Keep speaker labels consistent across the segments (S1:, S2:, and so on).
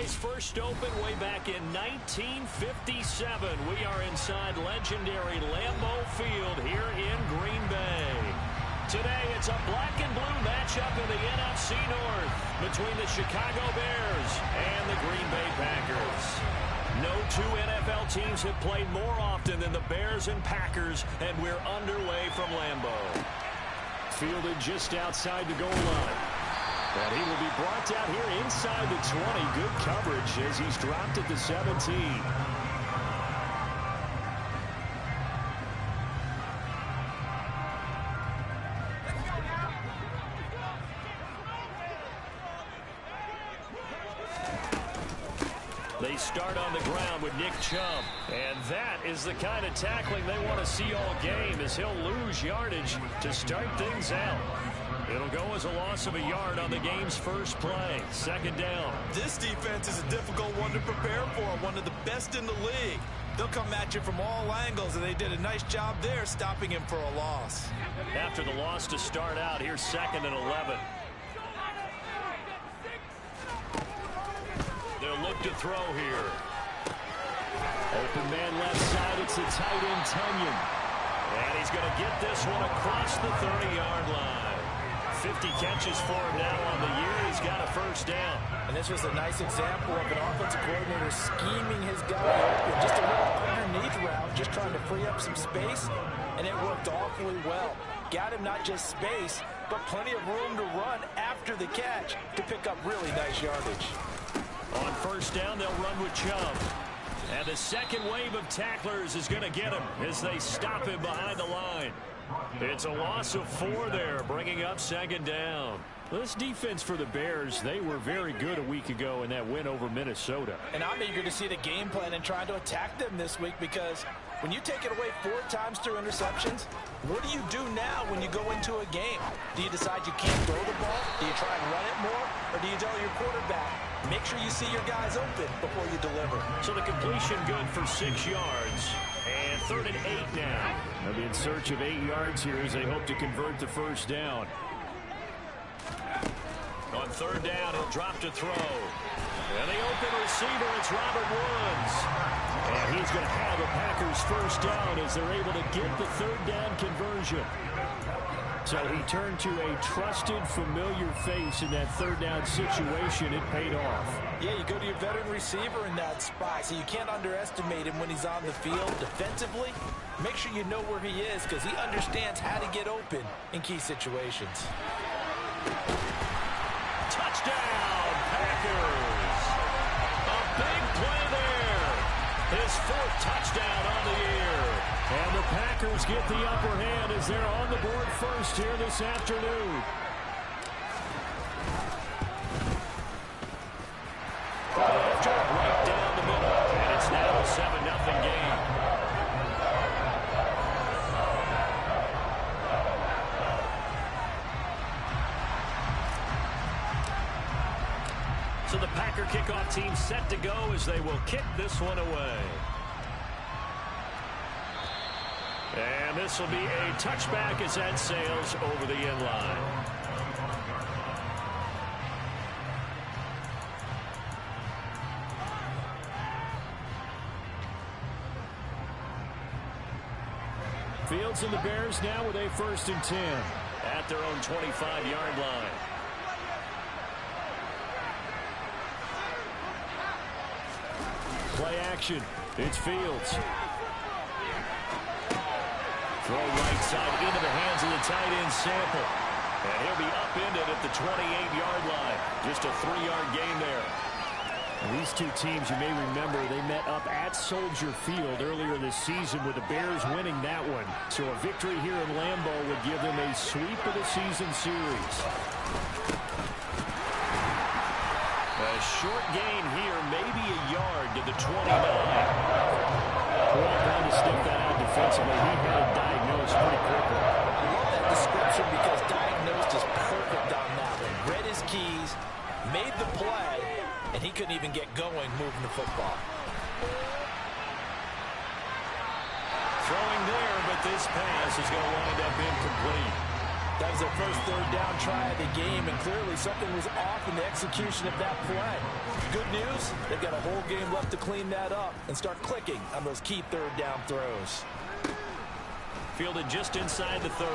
S1: these first opened way back in 1957. We are inside legendary Lambeau Field here in Green Bay. Today, it's a black and blue matchup in the NFC North between the Chicago Bears and the Green Bay Packers. No two NFL teams have played more often than the Bears and Packers, and we're underway from Lambeau. Fielded just outside the goal line. And he will be brought down here inside the 20. Good coverage as he's dropped at the 17. They start on the ground with Nick Chubb. And that is the kind of tackling they want to see all game, as he'll lose yardage to start things out. It'll go as a loss of a yard on the game's first play. Second down.
S2: This defense is a difficult one to prepare for, one of the best in the league. They'll come at you from all angles, and they did a nice job there stopping him for a loss.
S1: After the loss to start out, here's 2nd and 11. They'll look to throw here. Open man left side. It's the tight end, Tunyon. And he's going to get this one across the 30-yard line. 50 catches for him now on the year. He's got a first down.
S3: And this was a nice example of an offensive coordinator scheming his guy open. Just a little underneath route, just trying to free up some space, and it worked awfully well. Got him not just space, but plenty of room to run after the catch to pick up really nice yardage.
S1: On first down, they'll run with Chubb. And the second wave of tacklers is going to get him as they stop him behind the line. It's a loss of 4 there, bringing up 2nd down. This defense for the Bears, they were very good a week ago in that win over Minnesota.
S3: And I'm eager to see the game plan and trying to attack them this week, because when you take it away 4 times through interceptions, what do you do now when you go into a game? Do you decide you can't throw the ball? Do you try and run it more? Or do you tell your quarterback, make sure you see your guys open before you deliver?
S1: So the completion good for 6 yards. And 3rd and 8 now. They'll be in search of 8 yards here as they hope to convert the first down. On 3rd down, he'll drop to throw. And the open receiver, it's Robert Woods. And he's going to have a Packers first down as they're able to get the 3rd down conversion. So he turned to a trusted, familiar face in that 3rd down situation. It paid off.
S3: Yeah, you go to your veteran receiver in that spot, so you can't underestimate him when he's on the field defensively. Make sure you know where he is, because he understands how to get open in key situations.
S1: Touchdown, Packers! A big play there. His 4th touchdown on the year. And the Packers get the upper hand as they're on the board first here this afternoon. Right down the middle, and it's now a 7-0 game. So the Packer kickoff team set to go as they will kick this one away. And this will be a touchback as that sails over the end line. Fields and the Bears now with a 1st and 10 at their own 25-yard line. Play action. It's Fields. Throw right side into the hands of the tight end, Sample. And he'll be upended at the 28-yard line. Just a 3-yard gain there. And these two teams, you may remember, they met up at Soldier Field earlier this season with the Bears winning that one. So a victory here in Lambeau would give them a sweep of the season series. A short gain here, maybe a yard to the 29. Well, trying to sniff that out defensively. He had it diagnosed pretty quickly.
S3: I love that description because diagnosed is perfect on that one. Read his keys, made the play, and he couldn't even get going moving the football.
S1: Throwing there, but this pass is going to wind up incomplete.
S3: That was their first third down try of the game, and clearly something was off in the execution of that play. Good news, they've got a whole game left to clean that up and start clicking on those key third down throws.
S1: Fielded just inside the 30.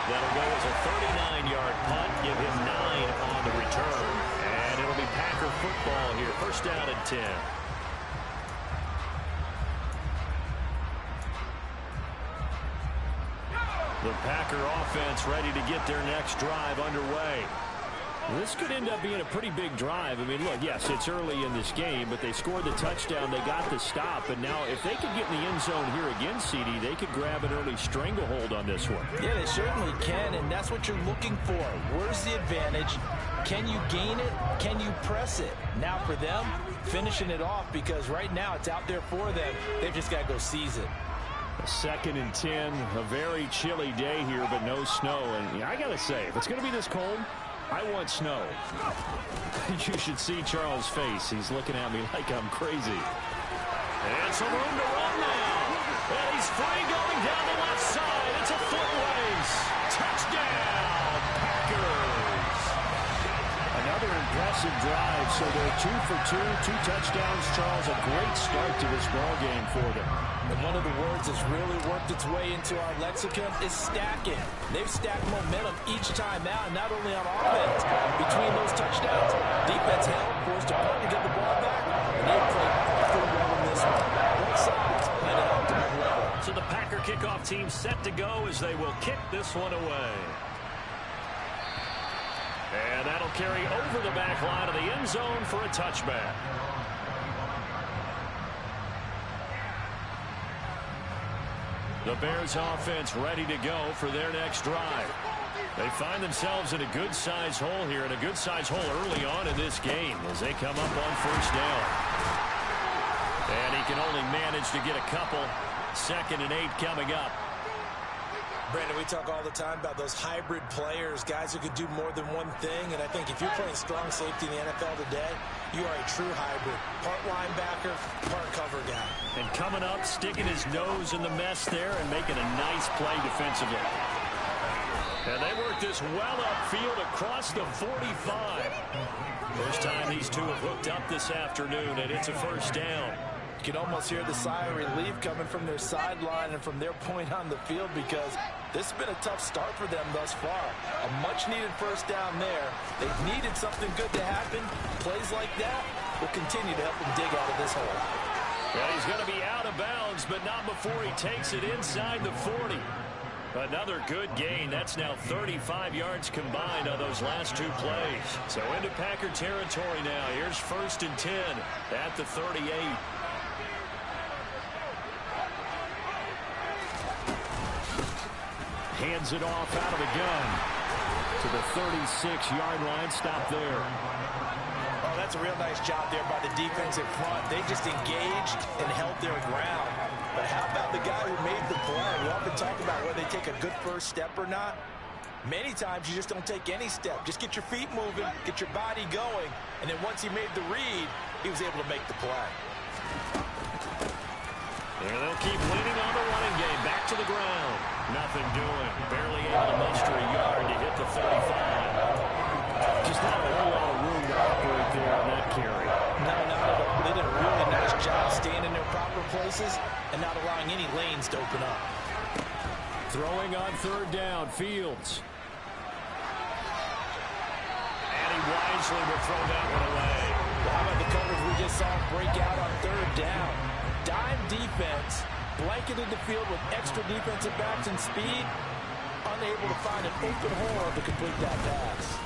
S1: That'll go as a 39-yard punt, give him 9 on the return. And it'll be Packer football here, first down and 10. The Packer offense ready to get their next drive underway. This could end up being a pretty big drive. I mean, look, yes, it's early in this game, but they scored the touchdown. They got the stop. And now if they could get in the end zone here again, CD, they could grab an early stranglehold on this one.
S3: Yeah, they certainly can, and that's what you're looking for. Where's the advantage? Can you gain it? Can you press it? Now for them, finishing it off, because right now it's out there for them. They've just got to go seize it.
S1: A 2nd and 10, a very chilly day here, but no snow. And I got to say, if it's going to be this cold, I want snow. You should see Charles' face. He's looking at me like I'm crazy. And some room to run now. And he's free going down the left side. It's a foot race. Touchdown, Packers. Another impressive drive. So they're 2 for 2, 2 touchdowns. Charles, a great start to this ball game for them.
S3: And one of the words that's really worked its way into our lexicon is stacking. They've stacked momentum each time out, not only on offense. Between those touchdowns, defense held, forced a punt to get the ball back, and they played awfully well in this one. Both sides played at optimal level.
S1: So the Packer kickoff team set to go as they will kick this one away. And that'll carry over the back line of the end zone for a touchback. The Bears offense ready to go for their next drive. They find themselves in a good-sized hole here, and a good-sized hole early on in this game as they come up on first down. And he can only manage to get a couple. 2nd and 8 coming up.
S3: Brandon, we talk all the time about those hybrid players, guys who could do more than one thing, and I think if you're playing strong safety in the NFL today, you are a true hybrid. Part linebacker, part cover guy.
S1: And coming up, sticking his nose in the mess there and making a nice play defensively. And they work this well upfield across the 45. First time these two have hooked up this afternoon, and it's a first down.
S3: You can almost hear the sigh of relief coming from their sideline and from their point on the field, because this has been a tough start for them thus far. A much-needed first down there. They've needed something good to happen. Plays like that will continue to help them dig out of this hole.
S1: Well, he's going to be out of bounds, but not before he takes it inside the 40. Another good gain. That's now 35 yards combined on those last 2 plays. So into Packer territory now. Here's 1st and 10 at the 38. Hands it off out of the gun to the 36-yard line. Stop there.
S3: Oh, that's a real nice job there by the defensive front. They just engaged and held their ground. But how about the guy who made the play? We often talk about whether they take a good first step or not. Many times you just don't take any step. Just get your feet moving, get your body going, and then once he made the read, he was able to make the play.
S1: And they'll keep leaning on the running game. Back to the ground. Nothing doing. Barely able to muster a yard to hit the 35. Just not a whole lot of room to operate there on that carry.
S3: No, not at all. They did a really nice job staying in their proper places and not allowing any lanes to open up.
S1: Throwing on 3rd down, Fields. And he wisely will throw that one away.
S3: Well, how about the coverage we just saw break out on 3rd down? Dime defense, blanketed the field with extra defensive backs and speed, unable to find an open hole to complete that pass.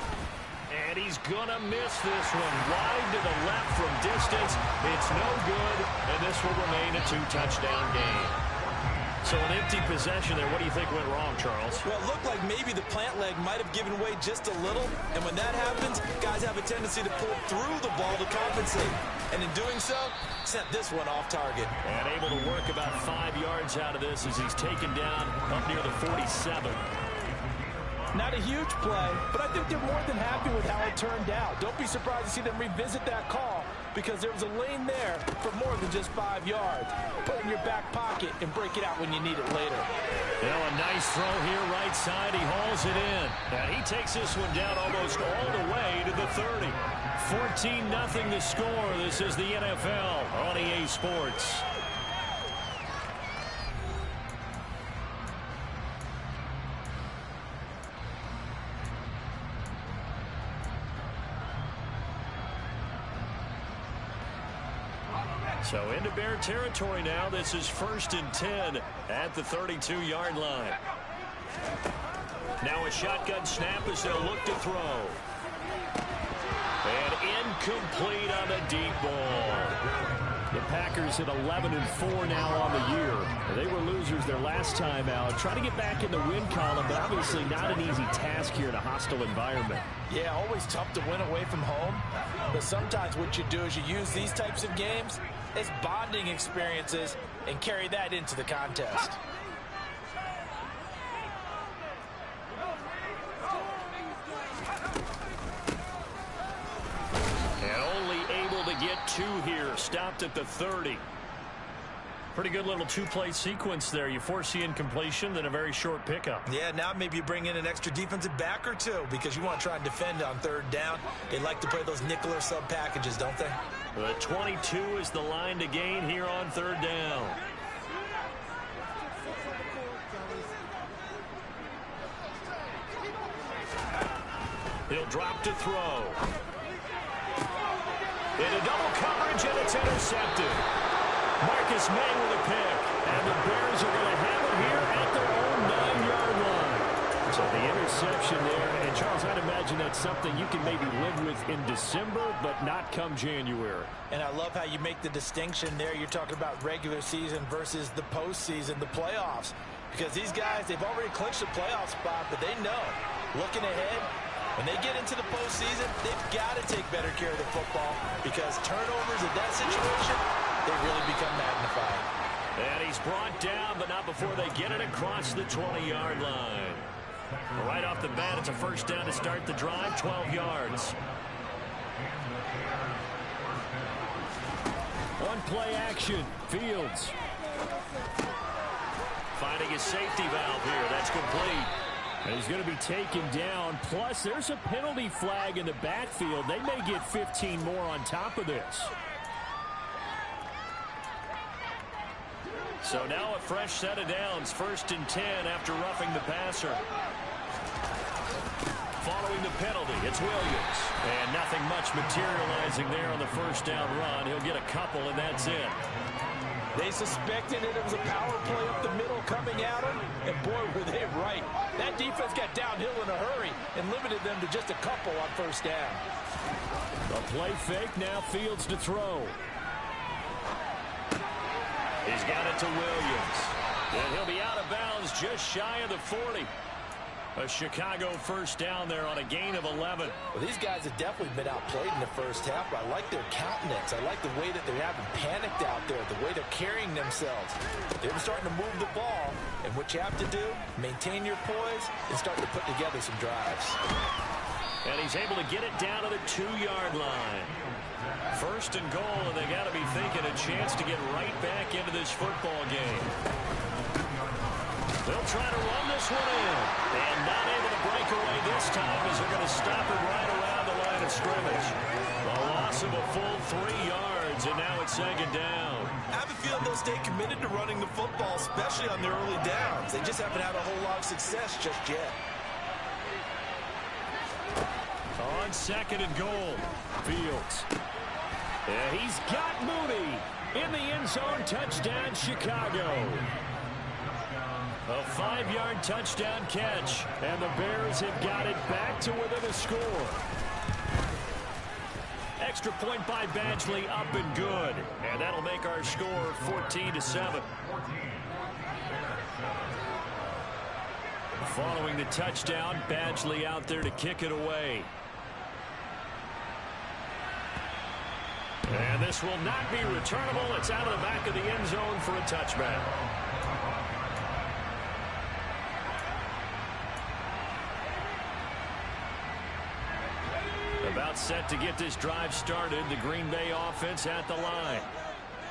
S1: And he's going to miss this one. Wide to the left from distance. It's no good, and this will remain a 2-touchdown game. So an empty possession there. What do you think went wrong, Charles?
S2: Well, it looked like maybe the plant leg might have given way just a little. And when that happens, guys have a tendency to pull through the ball to compensate. And in doing so, sent this one off target.
S1: And able to work about 5 yards out of this as he's taken down up near the 47.
S3: Not a huge play, but I think they're more than happy with how it turned out. Don't be surprised to see them revisit that call, because there was a lane there for more than just 5 yards. Put it in your back pocket and break it out when you need it later.
S1: Now a nice throw here right side. He hauls it in. And he takes this one down almost all the way to the 30. 14-0 the score. This is the NFL on EA Sports. So into Bear territory now. This is 1st and 10 at the 32-yard line. Now a shotgun snap as they'll look to throw. And incomplete on the deep ball. The Packers at 11-4 now on the year. They were losers their last time out. Trying to get back in the win column, but obviously not an easy task here in a hostile environment.
S3: Yeah, always tough to win away from home. But sometimes what you do is you use these types of games as bonding experiences and carry that into the contest.
S1: And only able to get 2 here. Stopped at the 30. Pretty good little 2-play sequence there. You force the incompletion, then a very short pickup.
S2: Yeah, now maybe you bring in an extra defensive back or 2 because you want to try and defend on 3rd down. They like to play those nickel or sub packages, don't they?
S1: The 22 is the line to gain here on 3rd down. He'll drop to throw. Into double coverage, and it's intercepted. Marcus May with a pick. And the Bears are going to have it here at their own 9-yard line. So the interception there. And, Charles, I'd imagine that's something you can maybe live with in December, but not come January.
S3: And I love how you make the distinction there. You're talking about regular season versus the postseason, the playoffs. Because these guys, they've already clinched a playoff spot, but they know, looking ahead, when they get into the postseason, they've got to take better care of the football because turnovers in that situation, they really become magnified.
S1: And he's brought down, but not before they get it across the 20-yard line. Right off the bat, it's a 1st down to start the drive, 12 yards. One play action, Fields. Finding his safety valve here, that's complete. And he's going to be taken down. Plus, there's a penalty flag in the backfield. They may get 15 more on top of this. So now a fresh set of downs. 1st and 10 after roughing the passer. Following the penalty, it's Williams. And nothing much materializing there on the 1st down run. He'll get a couple, and that's it.
S3: They suspected it was a power play up the middle coming at them, and boy, were they right. That defense got downhill in a hurry and limited them to just a couple on 1st down.
S1: A play fake, now Fields to throw. He's got it to Williams. And he'll be out of bounds just shy of the 40. A Chicago 1st down there on a gain of 11.
S3: Well, these guys have definitely been outplayed in the 1st half, but I like their countenance. I like the way that they're having panicked out there, the way they're carrying themselves. They're starting to move the ball, and what you have to do, maintain your poise and start to put together some drives.
S1: And he's able to get it down to the 2-yard line. 1st and goal, and they got to be thinking a chance to get right back into this football game. They'll try to run this one in. And not able to break away this time as they're going to stop it right around the line of scrimmage. A loss of a full 3 yards, and now it's 2nd down.
S2: I have a feeling they'll stay committed to running the football, especially on their early downs. They just haven't had a whole lot of success just yet.
S1: On 2nd and goal, Fields. Yeah, he's got Mooney in the end zone. Touchdown, Chicago. A 5-yard touchdown catch, and the Bears have got it back to within a score. Extra point by Badgley, up and good. And that'll make our score 14-7. Following the touchdown, Badgley out there to kick it away. And this will not be returnable. It's out of the back of the end zone for a touchback. About set to get this drive started. The Green Bay offense at the line.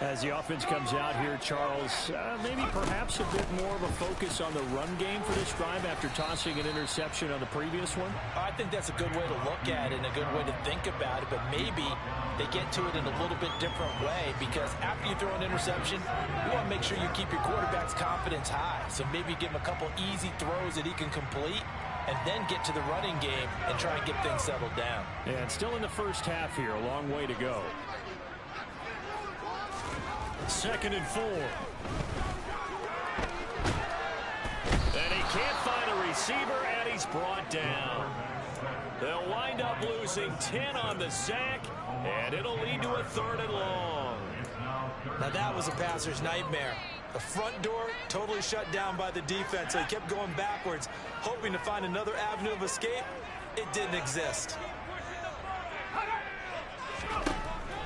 S1: As the offense comes out here, Charles, maybe perhaps a bit more of a focus on the run game for this drive after tossing an interception on the previous one?
S3: I think that's a good way to look at it and a good way to think about it, but maybe they get to it in a little bit different way, because after you throw an interception, you want to make sure you keep your quarterback's confidence high. So maybe give him a couple easy throws that he can complete, and then get to the running game and try and get things settled down.
S1: And still in the first half here, a long way to go. 2nd and 4. And he can't find a receiver, and he's brought down. They'll wind up losing 10 on the sack, and it'll lead to a 3rd and long.
S2: Now that was a passer's nightmare. The front door totally shut down by the defense, so he kept going backwards, hoping to find another avenue of escape. It didn't exist.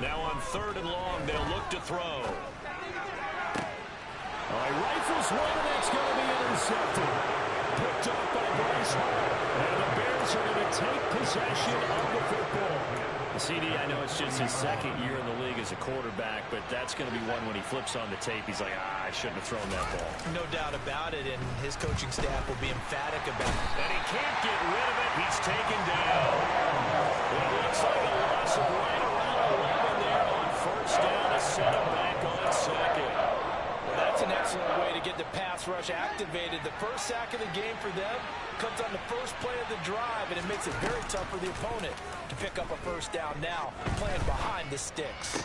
S1: Now on 3rd and long, they'll look to throw. He rifles one, and that's going to be intercepted. Picked up by Bryce Hall. And the Bears are going to take possession of the football. CD, I know it's just his 2nd year in the league as a quarterback, but that's going to be one when he flips on the tape. He's like, I shouldn't have thrown that ball.
S3: No doubt about it, and his coaching staff will be emphatic about it.
S1: And he can't get rid of it. He's taken down. It looks like a loss of right around 11 there on 1st down to set him back on 2nd.
S3: That's an excellent way to get the pass rush activated. The first sack of the game for them comes on the first play of the drive, and it makes it very tough for the opponent to pick up a 1st down now, playing behind the sticks.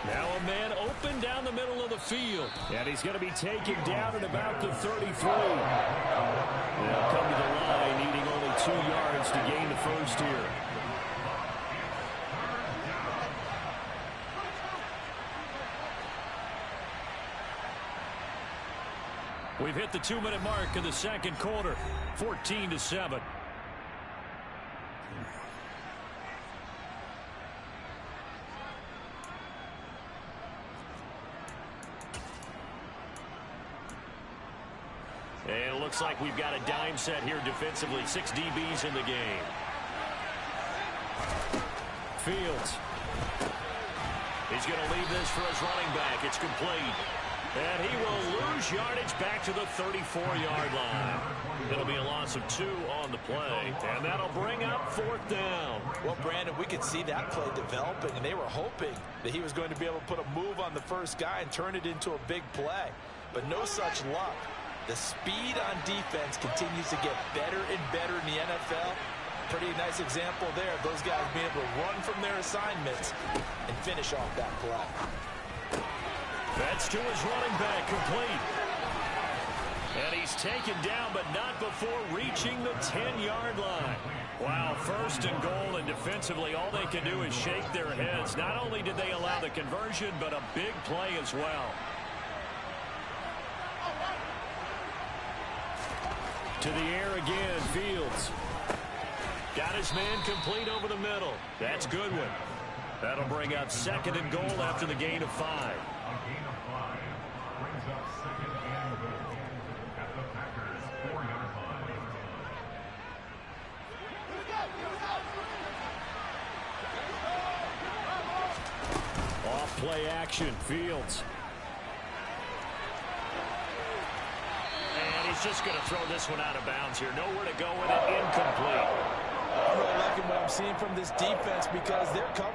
S1: Now a man open down the middle of the field, and he's going to be taken down at about the 33. They'll come to the line, needing only 2 yards to gain the 1st here. We've hit the 2-minute mark of the 2nd quarter, 14-7. And it looks like we've got a dime set here defensively. 6 DBs in the game. Fields. He's going to leave this for his running back. It's complete. And he will lose yardage back to the 34-yard line. It'll be a loss of 2 on the play. And that'll bring up 4th down.
S3: Well, Brandon, we could see that play developing, and they were hoping that he was going to be able to put a move on the first guy and turn it into a big play. But no such luck. The speed on defense continues to get better and better in the NFL. Pretty nice example there of those guys being able to run from their assignments and finish off that play.
S1: That's to his running back, complete. And he's taken down, but not before reaching the 10-yard line. Wow, 1st and goal, and defensively, all they can do is shake their heads. Not only did they allow the conversion, but a big play as well. To the air again, Fields. Got his man complete over the middle. That's Goodwin. That'll bring up 2nd and goal after the gain of 5. Off play action, Fields. And he's just going to throw this one out of bounds here. Nowhere to go with it, incomplete.
S3: I'm really liking what I'm seeing from this defense because they're covered.